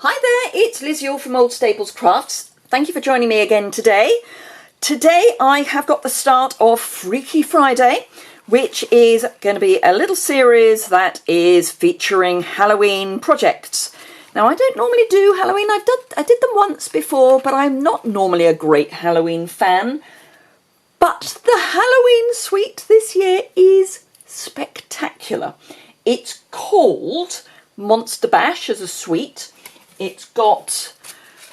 Hi there, it's Liz Yuille from Old Staples Crafts. Thank you for joining me again today. Today I have got the start of Freaky Friday, which is going to be a little series that is featuring Halloween projects. Now, I don't normally do Halloween. I did them once before, but I'm not normally a great Halloween fan. But the Halloween suite this year is spectacular. It's called Monster Bash as a suite. It's got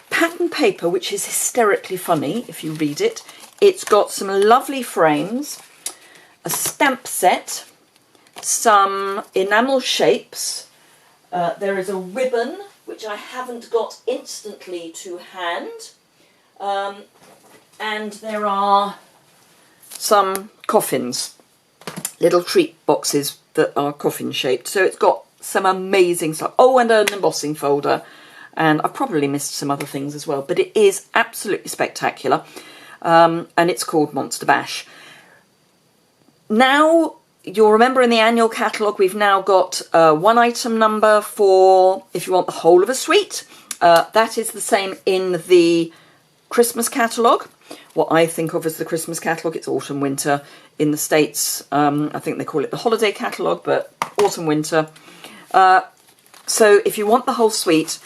pattern paper, which is hysterically funny if you read it. It's got some lovely frames, a stamp set, some enamel shapes. There is a ribbon, which I haven't got instantly to hand. And there are some coffins, little treat boxes that are coffin shaped. So it's got some amazing stuff. Oh, and an embossing folder. And I've probably missed some other things as well, but it is absolutely spectacular. And it's called Monster Bash. Now, you'll remember in the annual catalogue, we've now got one item number for if you want the whole of a suite. That is the same in the Christmas catalogue. What I think of as the Christmas catalogue, it's autumn, winter. In the States, I think they call it the holiday catalogue, but autumn, winter. So if you want the whole suite,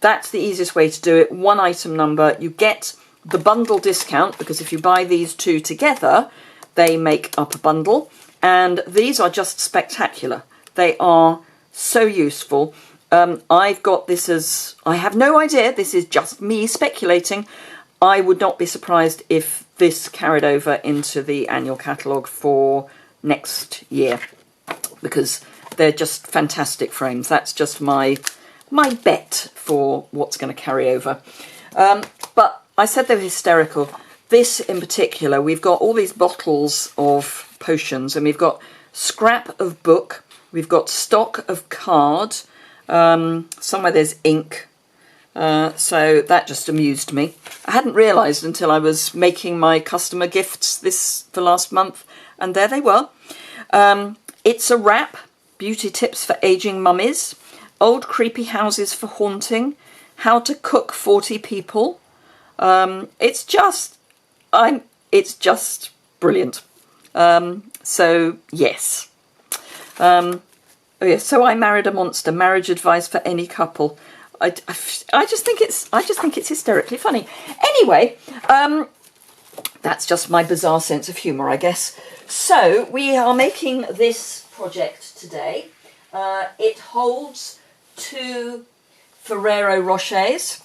that's the easiest way to do it. One item number. You get the bundle discount, because if you buy these two together, they make up a bundle. And these are just spectacular. They are so useful. I've got this as, I have no idea, this is just me speculating. I would not be surprised if this carried over into the annual catalogue for next year, because they're just fantastic frames. That's just my bet for what's going to carry over. But I said they were hysterical. This in particular, we've got all these bottles of potions, and we've got scrap of book, we've got stock of card, somewhere there's ink. So that just amused me. I hadn't realised until I was making my customer gifts for last month, and there they were. It's a wrap, beauty tips for ageing mummies, old creepy houses for haunting, how to cook 40 people. It's just brilliant. So yes. Oh yeah. So I married a monster. Marriage advice for any couple. I just think it's hysterically funny. Anyway, that's just my bizarre sense of humour, I guess. So we are making this project today. It holds 2 Ferrero Rochers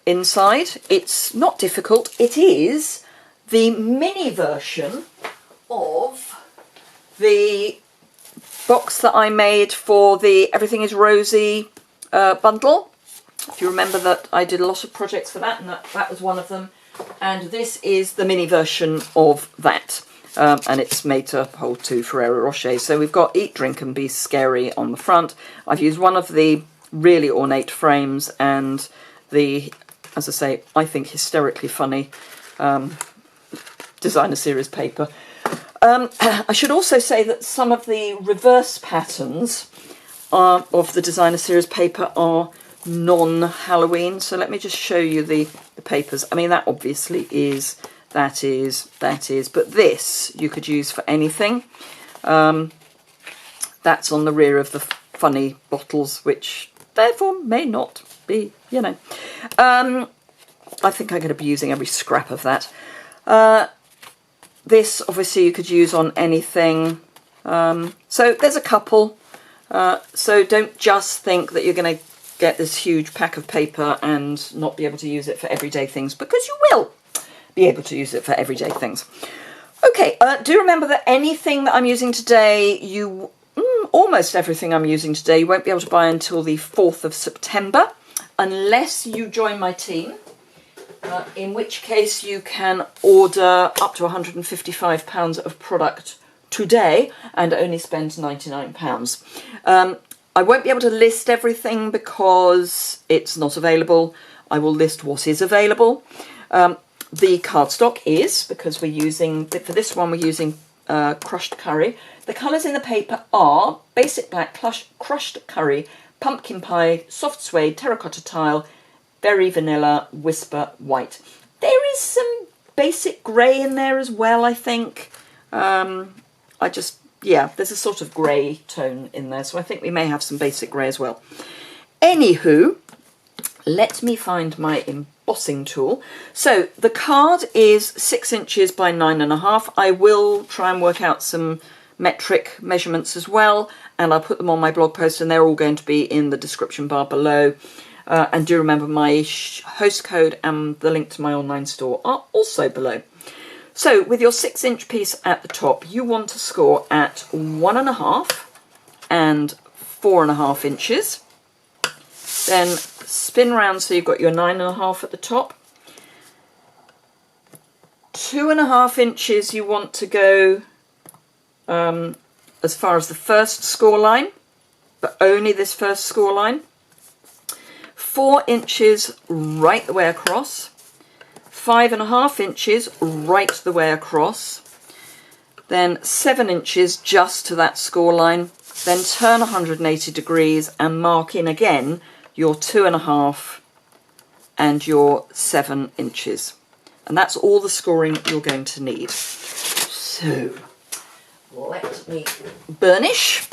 inside. It's not difficult. It is the mini version of the box that I made for the Everything is Rosy bundle. If you remember that I did a lot of projects for that, and that was one of them. And this is the mini version of that. And it's made to hold 2 Ferrero Rochers. So we've got Eat, Drink and Be Scary on the front. I've used one of the really ornate frames and the, as I say, I think hysterically funny designer series paper. I should also say that some of the reverse patterns of the designer series paper are non-Halloween. So let me just show you the papers. I mean, that obviously is, that is, but this you could use for anything. That's on the rear of the funny bottles, which therefore may not be, you know. I think I'm going to be using every scrap of that. This obviously you could use on anything. So there's a couple. So don't just think that you're going to get this huge pack of paper and not be able to use it for everyday things, because you will be able to use it for everyday things. Okay, do remember that anything that I'm using today, almost everything I'm using today, you won't be able to buy until the 4th of September, unless you join my team, in which case you can order up to £155 of product today and only spend £99. I won't be able to list everything because it's not available. I will list what is available. The cardstock is, because we're using, for this one we're using crushed curry. The colours in the paper are basic black, crushed curry, pumpkin pie, soft suede, terracotta tile, berry vanilla, whisper white. There is some basic grey in there as well, I think. There's a sort of grey tone in there, so I think we may have some basic grey as well. Anywho, let me find my embossing tool. So the card is 6 inches by 9.5. I will try and work out some metric measurements as well, and I'll put them on my blog post, and they're all going to be in the description bar below. And do remember my host code and the link to my online store are also below. So with your 6-inch piece at the top, you want to score at 1.5 and 4.5 inches. Then spin round so you've got your 9.5 at the top. 2.5 inches you want to go as far as the first score line, but only this first score line. 4 inches right the way across. 5.5 inches right the way across. Then 7 inches just to that score line. Then turn 180 degrees and mark in again your 2.5 and your 7 inches. And that's all the scoring you're going to need. So let me burnish.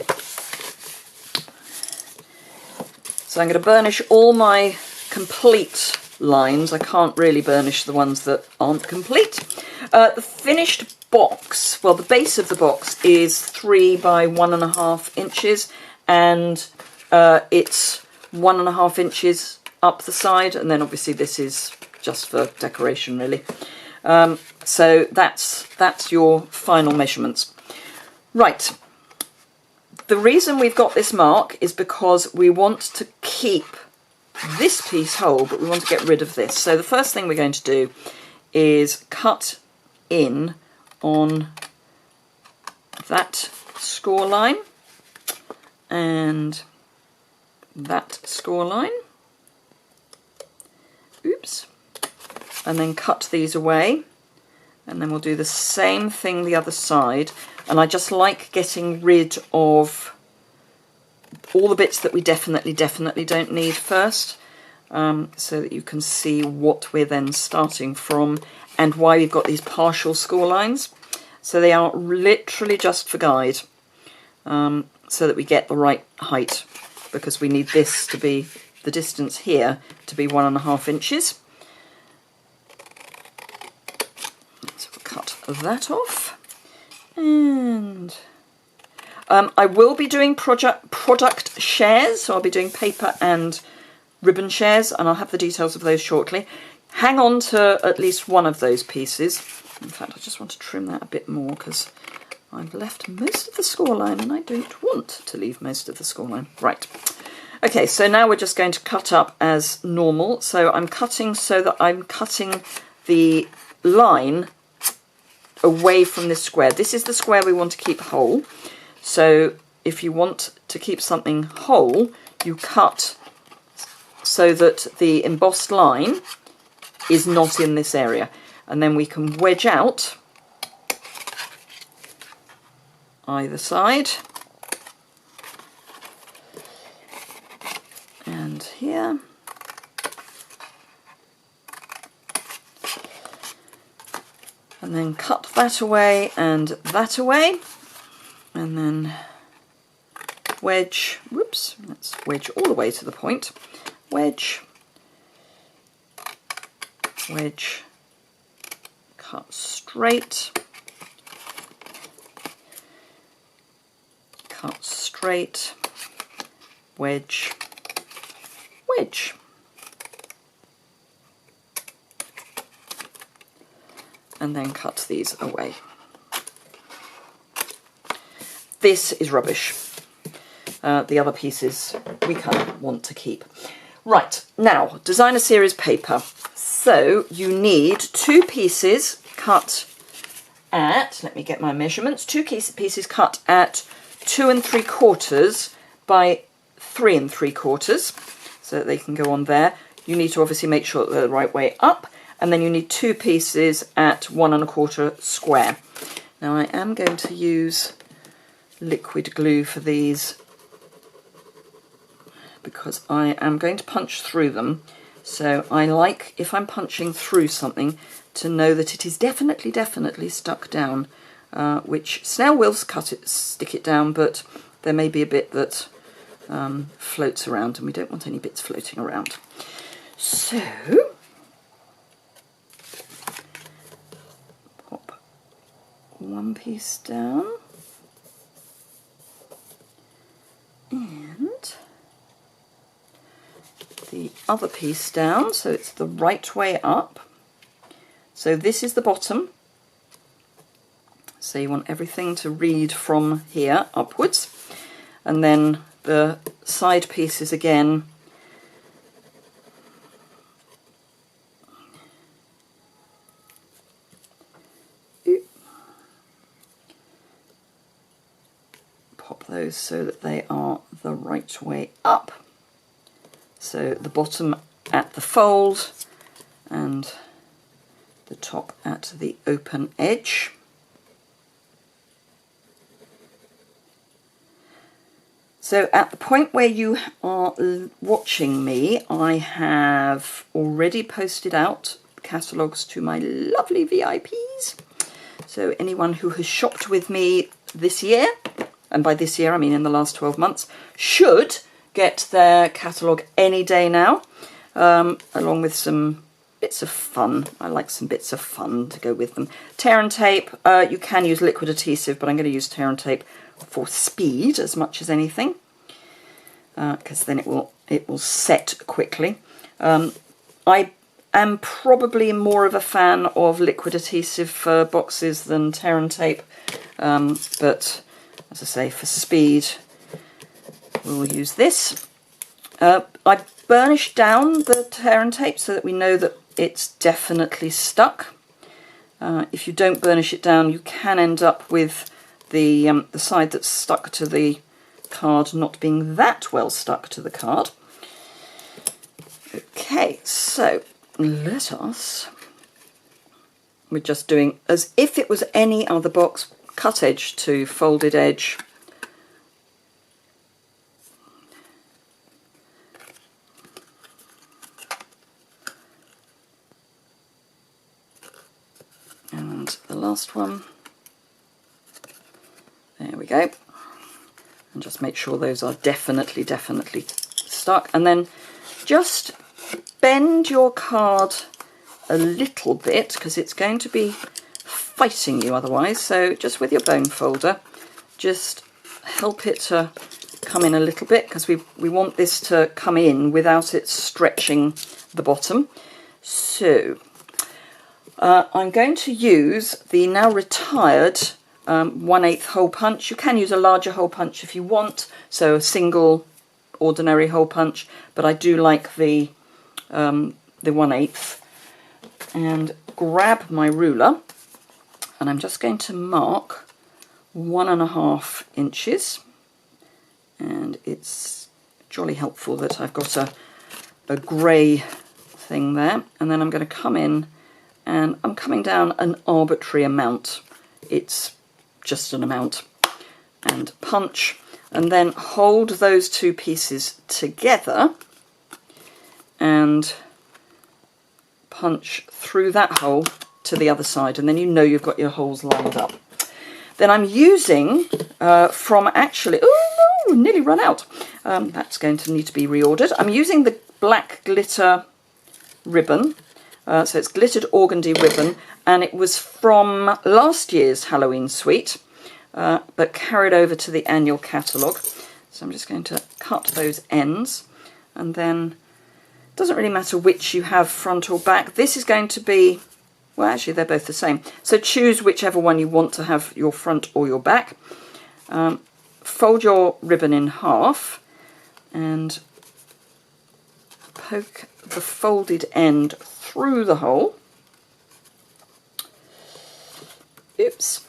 So I'm going to burnish all my complete lines. I can't really burnish the ones that aren't complete. The finished box, well, the base of the box is 3 by 1.5 inches, and it's 1.5 inches up the side, and then obviously this is just for decoration, really. So that's your final measurements. Right. The reason we've got this mark is because we want to keep this piece whole, but we want to get rid of this. So the first thing we're going to do is cut in on that score line and that score line. Oops. And then cut these away. And then we'll do the same thing the other side. And I just like getting rid of all the bits that we definitely don't need first, so that you can see what we're then starting from and why we've got these partial score lines. So they are literally just for guide, so that we get the right height, because we need this to be, the distance here, to be 1.5 inches. So we'll cut that off. And I will be doing product shares, so I'll be doing paper and ribbon shares, and I'll have the details of those shortly. Hang on to at least one of those pieces. In fact, I just want to trim that a bit more because I've left most of the score line and I don't want to leave most of the score line. Right. Okay, so now we're just going to cut up as normal. So I'm cutting so that I'm cutting the line away from this square. This is the square we want to keep whole. So if you want to keep something whole, you cut so that the embossed line is not in this area. And then we can wedge out either side. And here. And then cut that away and that away, and then wedge, whoops, let's wedge all the way to the point, wedge, wedge, cut straight, cut straight, wedge, wedge. And then cut these away. This is rubbish. The other pieces we kind of want to keep. Right, now, designer series paper. So you need 2 pieces cut at, let me get my measurements, 2 pieces cut at 2 3/4 by 3 3/4, so that they can go on there. You need to obviously make sure that they're the right way up. And then you need 2 pieces at 1 1/4 square. Now I am going to use liquid glue for these because I am going to punch through them. So I like, if I'm punching through something, to know that it is definitely stuck down, which snail will stick it down, but there may be a bit that floats around, and we don't want any bits floating around. So, pop one piece down, and the other piece down, so it's the right way up. So this is the bottom, so you want everything to read from here upwards, and then the side pieces again pop those so that they are the right way up. So the bottom at the fold and the top at the open edge. So at the point where you are watching me, I have already posted out catalogues to my lovely VIPs. So anyone who has shopped with me this year, and by this year I mean in the last 12 months, should get their catalogue any day now, along with some bits of fun. I like some bits of fun to go with them. Tear and tape, you can use liquid adhesive, but I'm going to use tear and tape for speed as much as anything, because then it will set quickly. I am probably more of a fan of liquid adhesive for boxes than tear and tape, but as I say, for speed we'll use this. I burnish down the tear and tape so that we know that it's definitely stuck. If you don't burnish it down, you can end up with the side that's stuck to the card not being that well stuck to the card. Okay, so let us, we're just doing as if it was any other box, cut edge to folded edge. And the last one, there we go. And just make sure those are definitely stuck. And then just bend your card a little bit, because it's going to be fighting you otherwise. So just with your bone folder, just help it to come in a little bit, because we want this to come in without it stretching the bottom. So I'm going to use the now retired 1/8 hole punch. You can use a larger hole punch if you want, so a single ordinary hole punch, but I do like the 1/8. And grab my ruler, and I'm just going to mark 1.5 inches, and it's jolly helpful that I've got a grey thing there. And then I'm going to come in, and I'm coming down an arbitrary amount. It's just an amount, and punch, and then hold those two pieces together and punch through that hole to the other side, and then you know you've got your holes lined up. Then I'm using from actually, oh no, nearly run out. That's going to need to be reordered. I'm using the black glitter ribbon. So it's glittered organdy ribbon, and it was from last year's Halloween suite, but carried over to the annual catalogue. So I'm just going to cut those ends, and then it doesn't really matter which you have, front or back. This is going to be, well, actually they're both the same. So choose whichever one you want to have your front or your back. Fold your ribbon in half and poke the folded end through the hole. Oops.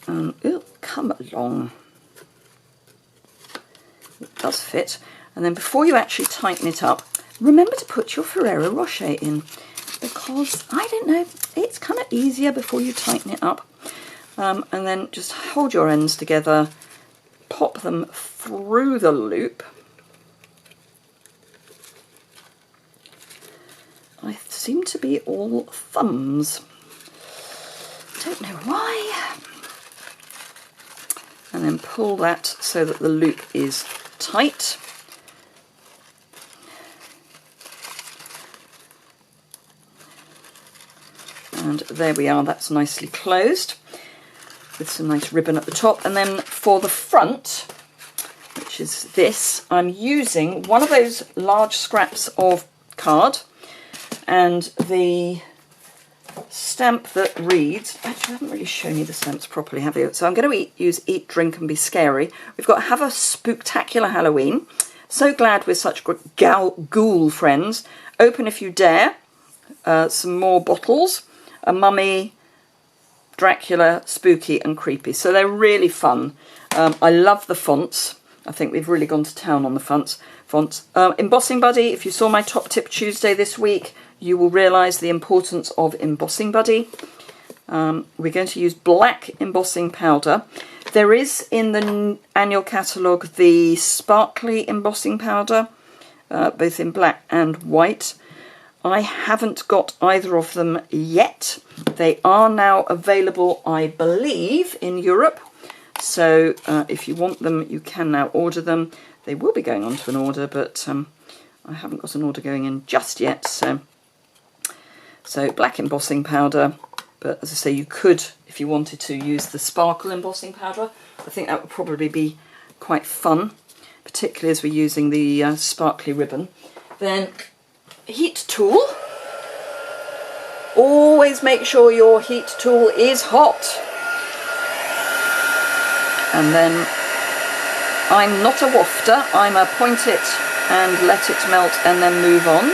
And it'll come along. It does fit. And then before you actually tighten it up, remember to put your Ferrero Rocher in, because, I don't know, it's kind of easier before you tighten it up. and then just hold your ends together, pop them through the loop. I seem to be all thumbs. Don't know why. And then pull that so that the loop is tight. And there we are, that's nicely closed with some nice ribbon at the top. And then for the front, which is this, I'm using one of those large scraps of card and the stamp that reads, actually I haven't really shown you the stamps properly, have you? So I'm going to use Eat, Drink and Be Scary. We've got Have a Spooktacular Halloween. So glad we're such ghoul friends. Open If You Dare. Some more bottles. A Mummy, Dracula, Spooky and Creepy. So they're really fun. I love the fonts. I think we've really gone to town on the fonts. Embossing Buddy. If you saw my Top Tip Tuesday this week, you will realise the importance of Embossing Buddy. We're going to use black embossing powder. There is in the annual catalogue the sparkly embossing powder, both in black and white. I haven't got either of them yet. They are now available, I believe, in Europe. So if you want them, you can now order them. They will be going on to an order, but I haven't got an order going in just yet. So black embossing powder, but as I say, you could, if you wanted to, use the sparkle embossing powder. I think that would probably be quite fun, particularly as we're using the sparkly ribbon. Then heat tool. Always make sure your heat tool is hot. And then I'm not a wafter, I'm a point it and let it melt and then move on.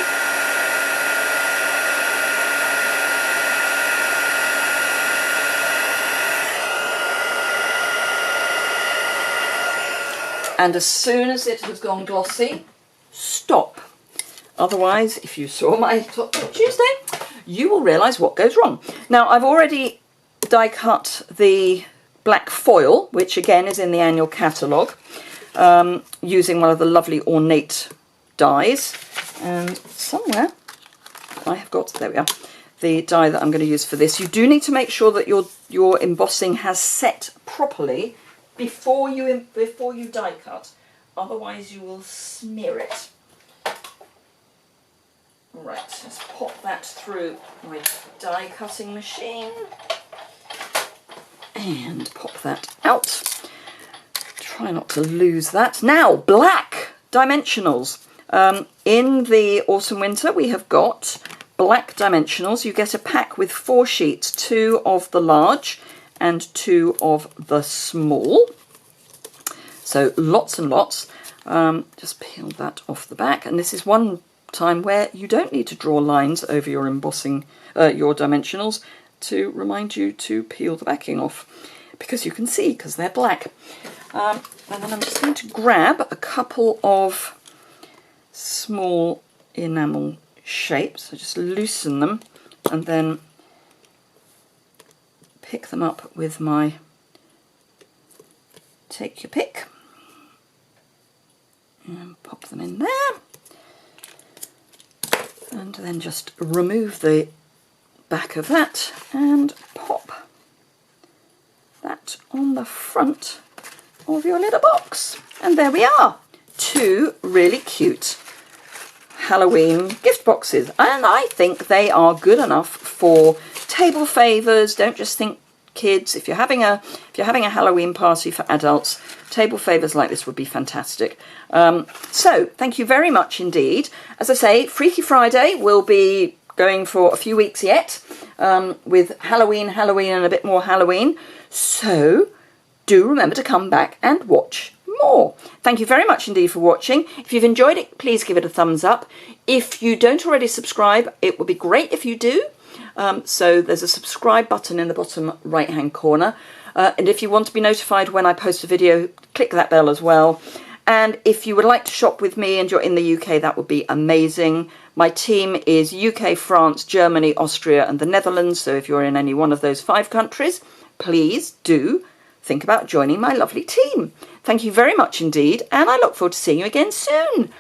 And as soon as it has gone glossy, stop. Otherwise, if you saw my Top Tip Tuesday, you will realise what goes wrong. Now, I've already die cut the black foil, which again is in the annual catalogue, using one of the lovely ornate dies. And somewhere I have got, there we are, the die that I'm going to use for this. You do need to make sure that your embossing has set properly before you die cut, otherwise you will smear it. Right, let's pop that through my die cutting machine and pop that out. Try not to lose that. Now, black dimensionals. In the autumn winter we have got black dimensionals. You get a pack with 4 sheets, 2 of the large and 2 of the small. So lots and lots. Just peel that off the back, and this is one time where you don't need to draw lines over your embossing, your dimensionals, to remind you to peel the backing off, because you can see, because they're black. And then I'm just going to grab a couple of small enamel shapes. So just loosen them and then pick them up with my take your pick and pop them in there. And then just remove the back of that and pop that on the front of your little box. And there we are, 2 really cute Halloween gift boxes. And I think they are good enough for table favours. Don't just think kids. If you're having a Halloween party for adults, table favours like this would be fantastic. So thank you very much indeed. As I say, Freaky Friday will be going for a few weeks yet, with Halloween and a bit more Halloween. So do remember to come back and watch more. Thank you very much indeed for watching. If you've enjoyed it, please give it a thumbs up. If you don't already subscribe, it would be great if you do. So there's a subscribe button in the bottom right hand corner, and if you want to be notified when I post a video, click that bell as well. And if you would like to shop with me and you're in the UK, that would be amazing. My team is UK, France, Germany, Austria and the Netherlands, so if you're in any one of those 5 countries, please do think about joining my lovely team. Thank you very much indeed, and I look forward to seeing you again soon.